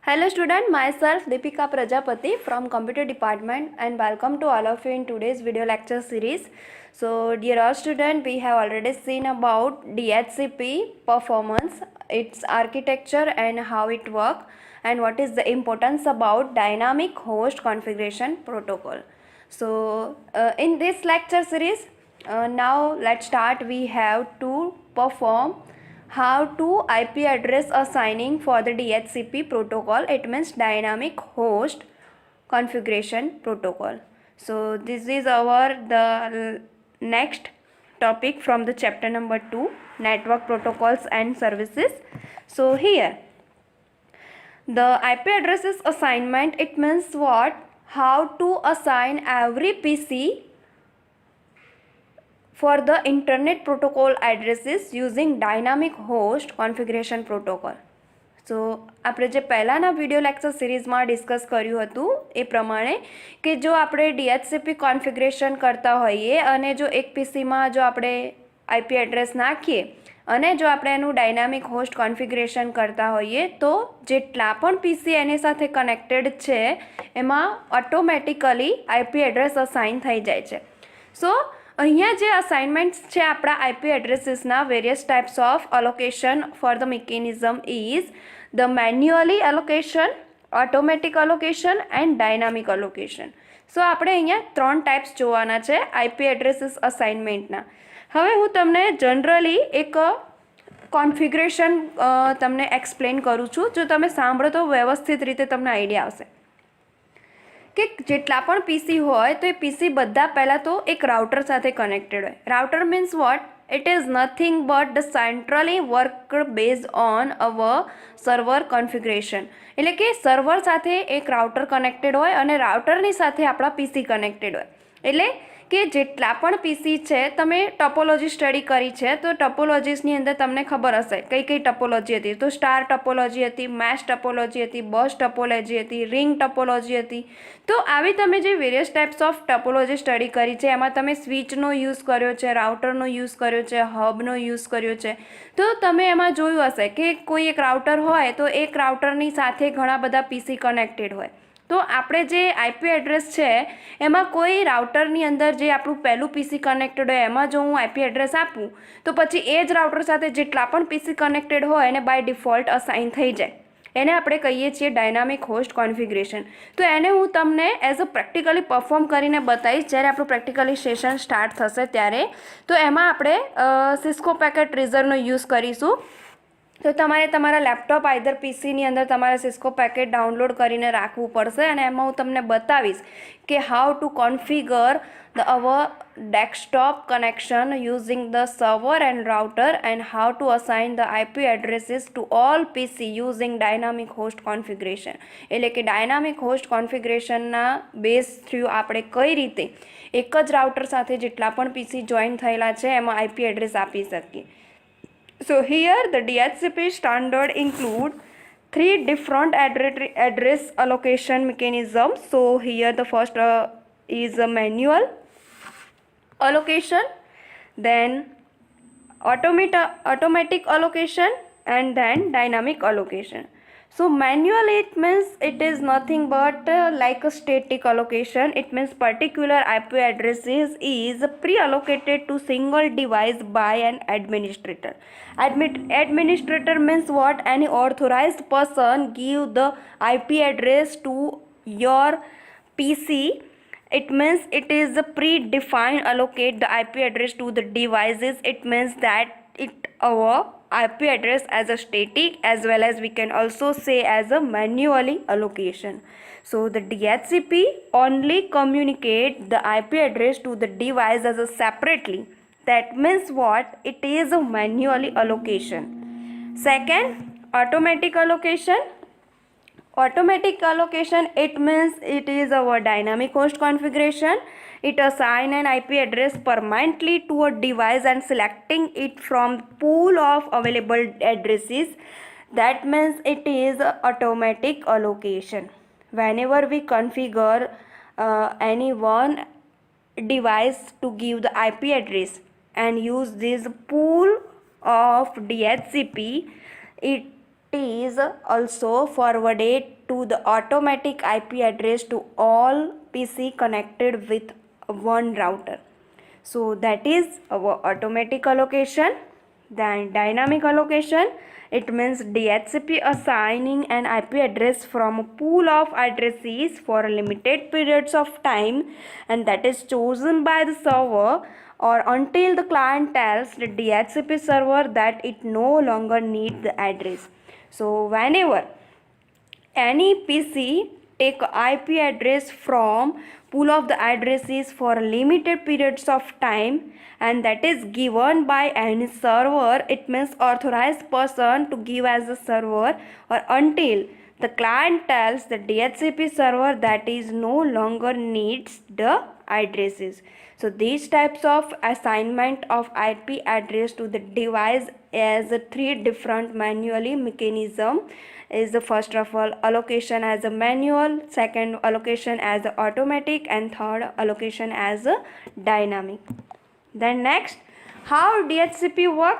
Hello student, myself Deepika Prajapati from Computer Department and welcome to all of you in today's video lecture series. So dear all student, we have already seen about DHCP performance, its architecture and how it works and what is the importance about dynamic host configuration protocol. So in this lecture series, now let's start. We have to perform how to IP address assigning for the DHCP protocol. It means dynamic host configuration protocol. So this is our the next topic from the chapter number 2, network protocols and services. So here the IP addresses assignment, it means what? How to assign every PC for the internet protocol addresses using dynamic host configuration protocol. સો આપણે જે પહેલાંના video lecture સિરીઝમાં discuss કર્યું હતું એ પ્રમાણે કે જો આપણે DHCP કોન્ફિગરેશન કરતા હોઈએ અને જો એક પીસીમાં જો આપણે IP એડ્રેસ નાખીએ અને જો આપણે એનું ડાયનામિક હોસ્ટ કોન્ફિગરેશન કરતા હોઈએ તો જેટલા પણ પીસી એની સાથે કનેક્ટેડ છે એમાં ઓટોમેટિકલી IP એડ્રેસ અસાઇન થઈ જાય છે. સો અહીંયા જે અસાઇનમેન્ટ્સ છે આપણા IP એડ્રેસીસના various types of allocation for the mechanism is the manually allocation, automatic allocation and dynamic allocation. So આપણે અહીંયા 3 ટાઈપ્સ જોવાના છે IP એડ્રેસીસ અસાઇનમેન્ટના. હવે હું તમને જનરલી એક કોન્ફિગરેશન તમને એક્સપ્લેન કરું છું. જો તમે સાંભળો તો વ્યવસ્થિત રીતે તમને આઈડિયા આવશે કે જેટલા પણ પીસી હોય તો એ પીસી બધા પહેલાં તો એક રાઉટર સાથે કનેક્ટેડ હોય. Router means what? It is nothing but the centrally work base on our server configuration. એટલે કે સર્વર સાથે એક રાઉટર કનેક્ટેડ હોય અને રાઉટરની સાથે આપણા પીસી કનેક્ટેડ હોય. એટલે કે જેટલા પણ પીસી છે, તમે ટોપોલોજી સ્ટડી કરી છે તો ટોપોલોજીસની અંદર તમને ખબર હશે કઈ કઈ ટોપોલોજી હતી. તો સ્ટાર ટોપોલોજી હતી, મેશ ટોપોલોજી હતી, બસ ટોપોલોજી હતી, રિંગ ટોપોલોજી હતી. તો આવી તમે જે various types of topology study કરી છે એમાં તમે સ્વિચનો યુઝ કર્યો છે, રાઉટરનો યુઝ કર્યો છે, હબનો યુઝ કર્યો છે. તો તમે એમાં જોયું હશે કે કોઈ એક રાઉટર હોય તો એક રાઉટરની સાથે ઘણા બધા પીસી કનેક્ટેડ હોય. તો આપણે જે IP એડ્રેસ છે એમાં કોઈ રાઉટરની અંદર જે આપણું પહેલું પીસી કનેક્ટેડ હોય એમાં જો હું IP એડ્રેસ આપું તો પછી એ જ રાઉટર સાથે જેટલા પણ પીસી કનેક્ટેડ હોય એને બાય ડિફોલ્ટ અસાઇન થઈ જાય. એને આપણે કહીએ છીએ ડાયનામિક હોસ્ટ કોન્ફિગરેશન. તો એને હું તમને એઝ અ પ્રેક્ટિકલી પરફોર્મ કરીને બતાવીશ જ્યારે આપણું પ્રેક્ટિકલી સેશન સ્ટાર્ટ થશે ત્યારે. તો એમાં આપણે સિસ્કો પેકેટ ટ્રીઝરનો યુઝ કરીશું. તો તમારે તમારા લેપટોપ આઈધર પીસીની અંદર તમારે સિસ્કો પેકેટ ડાઉનલોડ કરીને રાખવું પડશે અને એમાં હું તમને બતાવીશ કે how to configure the hour desktop connection using the server and router and how to assign the IP addresses to all PC using dynamic host configuration. એટલે કે ડાયનામિક હોસ્ટ કોન્ફિગરેશનના બેઝ થ્રુ આપણે કઈ રીતે એક જ રાઉટર સાથે જેટલા પણ પીસી જોઈન થયેલા છે એમાં IP એડ્રેસ આપી શકીએ. So here the DHCP standard include 3 different address allocation mechanisms. So here the first is a manual allocation, then automatic allocation and then dynamic allocation. So manual, it means it is nothing but like a static allocation. It means particular IP addresses is pre-allocated to single device by an administrator. Administrator means what? Any authorized person give the IP address to your PC. It means it is a predefined allocate the IP address to the devices. It means that it our IP address as a static as well as we can also say as a manually allocation. So the DHCP only communicate the IP address to the device as a separately. That means what? It is a manually allocation. Second, automatic allocation. Automatic allocation, it means it is our dynamic host configuration. It assign an IP address permanently to a device and selecting it from pool of available addresses. That means it is automatic allocation. Whenever we configure any one device to give the IP address and use this pool of DHCP, it is also forwarded to the automatic IP address to all PC connected with one router. So that is our automatic allocation. Then dynamic allocation, it means DHCP assigning an IP address from a pool of addresses for a limited periods of time, and that is chosen by the server or until the client tells the DHCP server that it no longer needs the address. So whenever any PC take IP address from pool of the addresses for limited periods of time, and that is given by any server, it means authorized person to give as a server, or until the client tells the DHCP server that is no longer needs the addresses. So these types of assignment of IP address to the device as a three different manually mechanism is the first of all allocation as a manual, second allocation as a automatic, and third allocation as a dynamic. Then next, how DHCP work?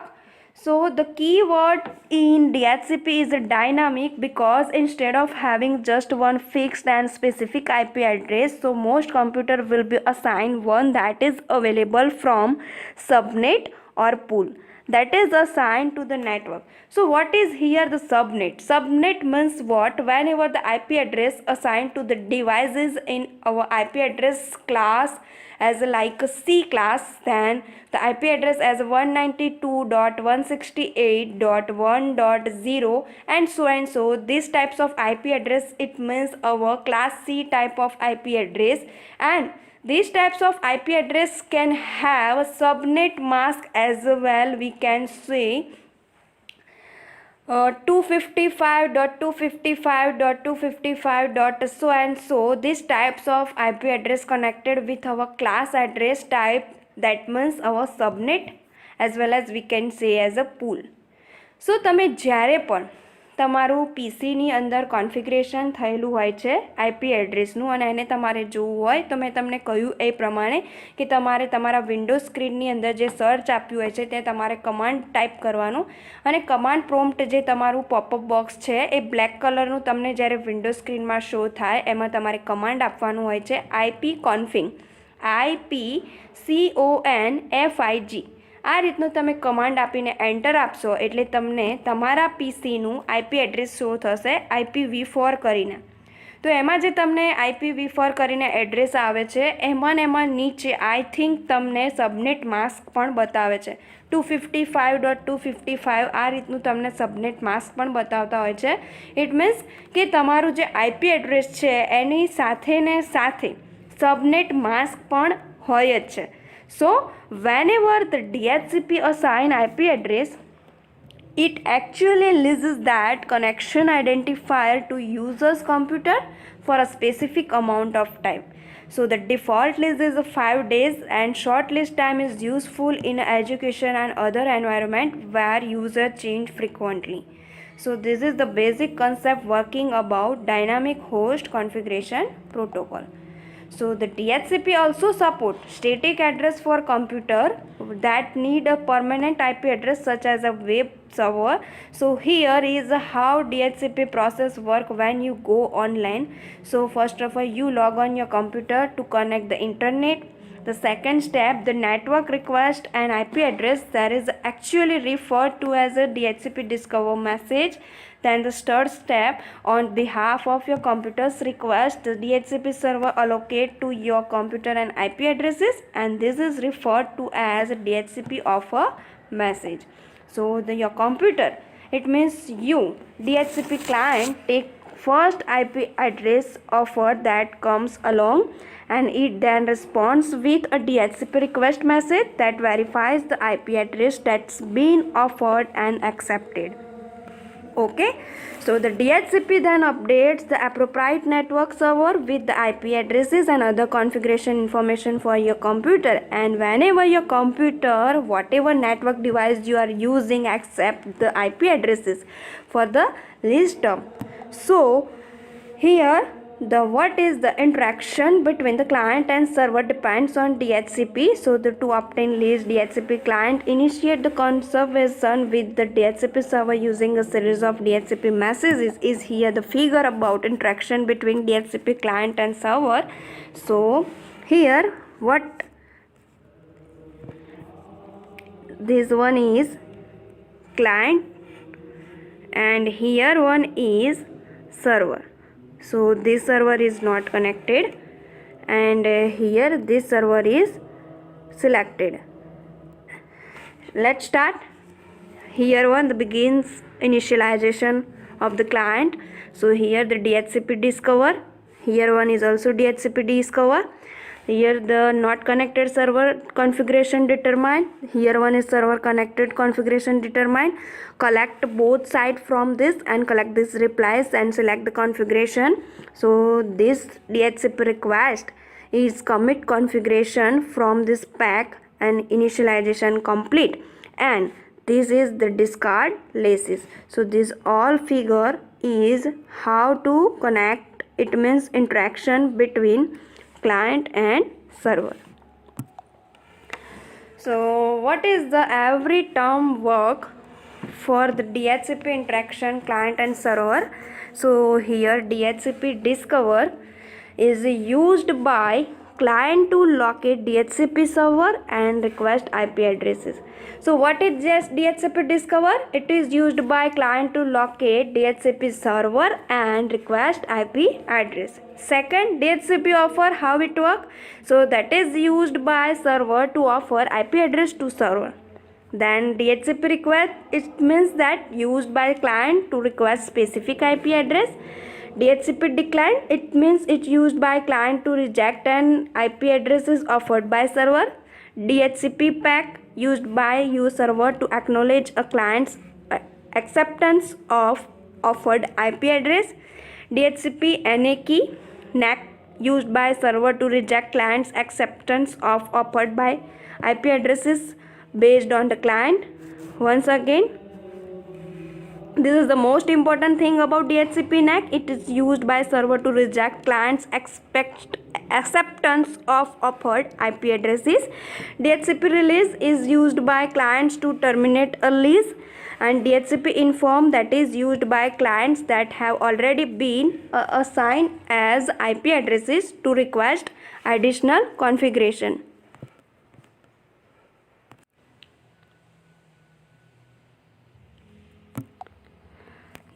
So the keyword in DHCP is a dynamic, because instead of having just one fixed and specific IP address, so most computer will be assigned one that is available from subnet or pool that is assigned to the network. So what is here the subnet? Subnet means what? Whenever the IP address assigned to the devices in our IP address class as like a C class, then the IP address as 192.168.1.0 and so. These types of IP address, it means our class C type of IP address, and these types of IP address can have a subnet mask as well. We can say 255.255.255. These types of IP address connected with our class address type, that means our subnet, as well as we can say as a pool. So તમે જ્યારે પણ તમારું પીસીની અંદર configuration થયેલું હોય છે IP એડ્રેસનું, અને એને તમારે જોવું હોય તો મેં તમને કહ્યું એ પ્રમાણે કે તમારે તમારા વિન્ડોઝ સ્ક્રીનની અંદર જે સર્ચ આપ્યું હોય છે તે તમારે કમાન્ડ ટાઈપ કરવાનું, અને કમાન્ડ પ્રોમ્પ્ટ જે તમારું પોપઅપ બોક્સ છે એ બ્લેક કલરનું તમને જ્યારે વિન્ડોઝ સ્ક્રીનમાં શો થાય એમાં તમારે કમાન્ડ આપવાનું હોય છે IP config, IPCONFIG. આ રીતનું તમે કમાન્ડ આપીને એન્ટર આપશો એટલે તમને તમારા પીસીનું આઈપી એડ્રેસ શો થશે IPv4 કરીને. તો એમાં જે તમને IPv4 કરીને એડ્રેસ આવે છે એમાં નીચે આઈ થિંક તમને સબનેટ માસ્ક પણ બતાવે છે 255.255 આ રીતનું તમને સબનેટ માસ્ક પણ બતાવતા હોય છે. ઇટ મીન્સ કે તમારું જે આઈપી એડ્રેસ છે એની સાથે ને સાથે સબનેટ માસ્ક પણ હોય જ છે. So whenever the DHCP assign IP address, it actually lists that connection identifier to user's computer for a specific amount of time. So the default list is 5 days, and short list time is useful in education and other environment where user change frequently. So this is the basic concept working about dynamic host configuration protocol. So the DHCP also support static address for computer that need a permanent IP address such as a web server. So here is how DHCP process work when you go online. So first of all, you log on your computer to connect the internet. The second step, the network request an IP address that is actually referred to as a DHCP discover message. Then the third step, on behalf of your computer's request, the DHCP server allocate to your computer an IP addresses, and this is referred to as DHCP offer message. So your computer, it means you, DHCP client, take first IP address offer that comes along, and it then responds with a DHCP request message that verifies the IP address that's been offered and accepted. Okay, so the DHCP then updates the appropriate network server with the IP addresses and other configuration information for your computer, and whenever your computer, whatever network device you are using, accept the IP addresses for the list term. So here the what is the interaction between the client and server depends on DHCP. So to obtain leads, DHCP client initiate the conversation with the DHCP server using a series of DHCP messages. Is here the figure about interaction between DHCP client and server. So here what this one is client and here one is server. So this server is not connected and here this server is selected. Let's start. Here one begins initialization of the client. So here the DHCP discover, here one is also DHCP discover. Here the not connected server configuration determine, here one is server connected configuration determine. Collect both sides from this and collect this replies and select the configuration. So this DHCP request is commit configuration from this pack and initialization complete, and this is the discard laces. So this all figure is how to connect, it means interaction between client and server. So what is the every term work for the DHCP interaction client and server? So here DHCP discover is used by client to locate DHCP server and request IP addresses. So what is just DHCP discover? It is used by client to locate DHCP server and request IP address. Second, DHCP offer, how it work? So that is used by server to offer IP address to server. Then DHCP request, it means that used by client to request specific IP address. DHCP decline, it means it's used by client to reject an IP address is offered by server. DHCP pack, used by you server to acknowledge a client's acceptance of offered IP address. DHCP NAK, used by server to reject client's acceptance of offered by IP addresses based on the client. Once again, this is the most important thing about DHCP NAK. It is used by server to reject client's acceptance of offered IP addresses. DHCP release is used by clients to terminate a lease, and DHCP inform, that is used by clients that have already been assigned as IP addresses to request additional configuration.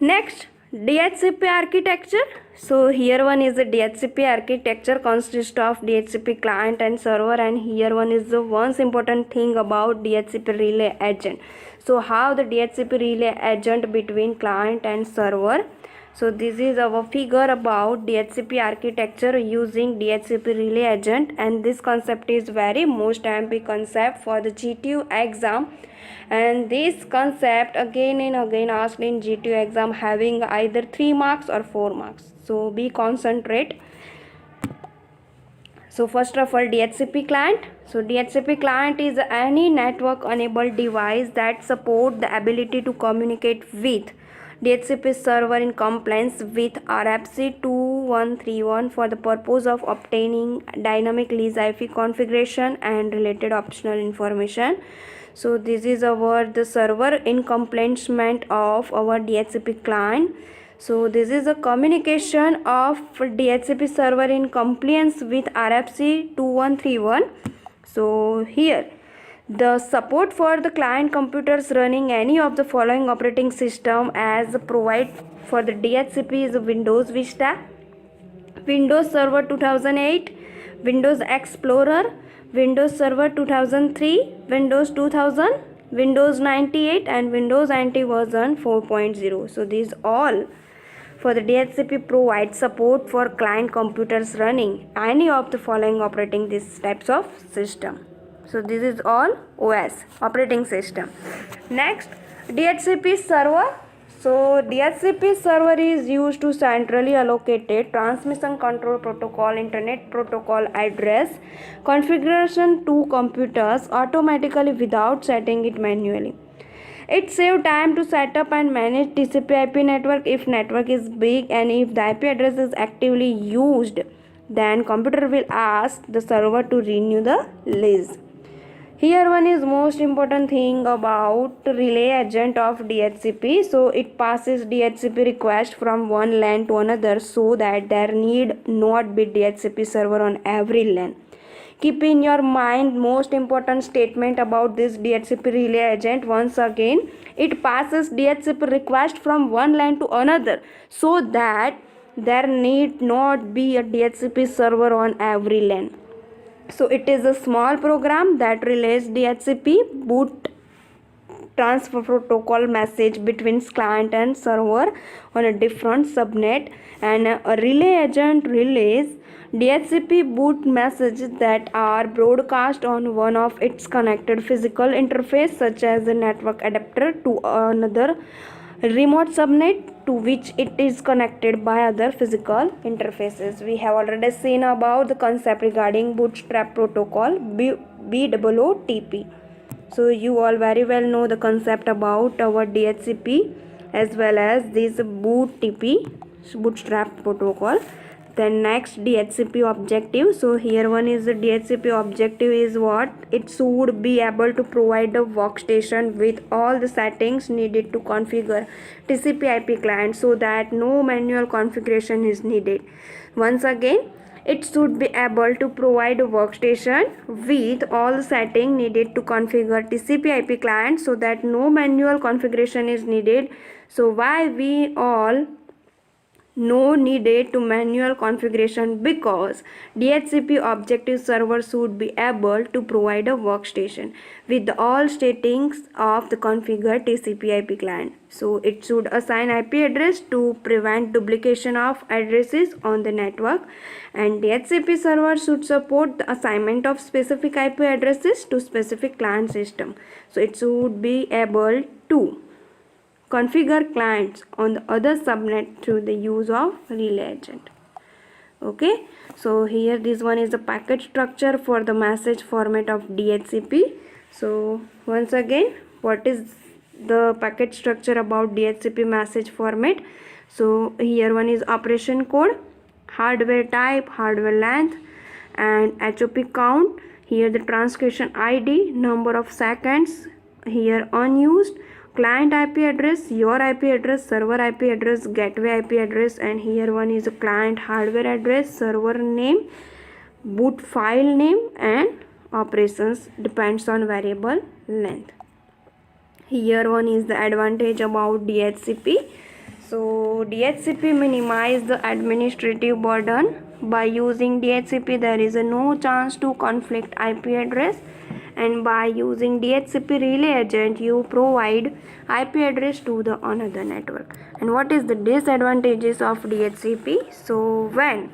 Next, DHCP architecture. So here one is the DHCP architecture consists of DHCP client and server, and here one is the once important thing about DHCP relay agent. So how the DHCP relay agent between client and server. So this is our figure about DHCP architecture using DHCP relay agent, and this concept is very most MP concept for the GTU exam, and this concept again and again asked in GTU exam having either 3 marks or 4 marks. So be concentrate. So first of all, DHCP client. So DHCP client is any network enabled device that support the ability to communicate with DHCP server in compliance with RFC 2131 for the purpose of obtaining dynamic lease IP configuration and related optional information. So this is the server in complement of our DHCP client. So this is a communication of DHCP server in compliance with RFC 2131. So here the support for the client computers running any of the following operating system as provide for the DHCP is Windows Vista, Windows Server 2008, Windows Explorer, Windows Server 2003, Windows 2000, Windows 98 and Windows NT version 4.0. So these all for the DHCP provide support for client computers running any of the following operating these types of system. So this is all OS operating system. Next, DHCP server. So DHCP server is used to centrally allocated transmission control protocol internet protocol address configuration to computers automatically without setting it manually. It saves time to set up and manage TCP/IP network if network is big, and if the IP address is actively used, then computer will ask the server to renew the lease. Here one is most important thing about relay agent of DHCP. So it passes DHCP request from one LAN to another, so that there need not be DHCP server on every LAN. Keep in your mind most important statement about this DHCP relay agent. Once again, it passes DHCP request from one LAN to another, so that there need not be a DHCP server on every LAN. So it is a small program that relays DHCP boot transfer protocol message between client and server on a different subnet, and a relay agent relays DHCP boot messages that are broadcast on one of its connected physical interface, such as a network adapter, to another remote subnet to which it is connected by other physical interfaces. We have already seen about the concept regarding bootstrap protocol, BOOTP. So you all very well know the concept about our DHCP as well as this BOOTP, bootstrap protocol. Then next, DHCP objective. So here one is the DHCP objective is what? It should be able to provide a workstation with all the settings needed to configure TCP/IP client, so that no manual configuration is needed. Once again, it should be able to provide a workstation with all the settings needed to configure TCP/IP client, so that no manual configuration is needed. So why we all no needed to manual configuration? Because DHCP objective server should be able to provide a workstation with all settings of the configured TCP/IP client. So it should assign IP address to prevent duplication of addresses on the network, and DHCP server should support the assignment of specific IP addresses to specific client system. So it should be able to configure clients on the other subnet through the use of relay agent. Okay, so here this one is the packet structure for the message format of DHCP. So once again, what is the packet structure about DHCP message format? So here one is operation code, hardware type, hardware length, and HOP count. Here the transcription ID, number of seconds, here unused, client IP address, your IP address, server IP address, gateway IP address, and here one is a client hardware address, server name, boot file name, and operations depends on variable length. Here one is the advantage about DHCP. So DHCP minimize the administrative burden. By using DHCP, there is no chance to conflict IP address, and by using DHCP relay agent, you provide IP address to the another network. And what is the disadvantages of DHCP? So when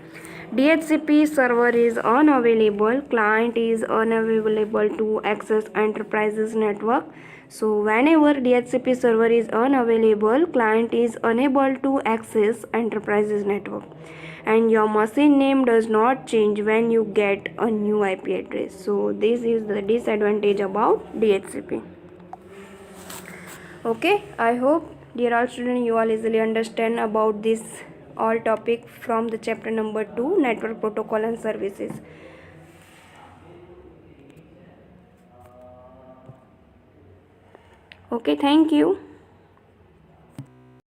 DHCP server is unavailable, client is unavailable to access enterprises network. So whenever DHCP server is unavailable, client is unable to access enterprises network, and your machine name does not change when you get a new IP address. So this is the disadvantage about DHCP. Okay, I hope dear all students you all easily understand about this all topic from the chapter number 2, network protocol and services. Okay, thank you.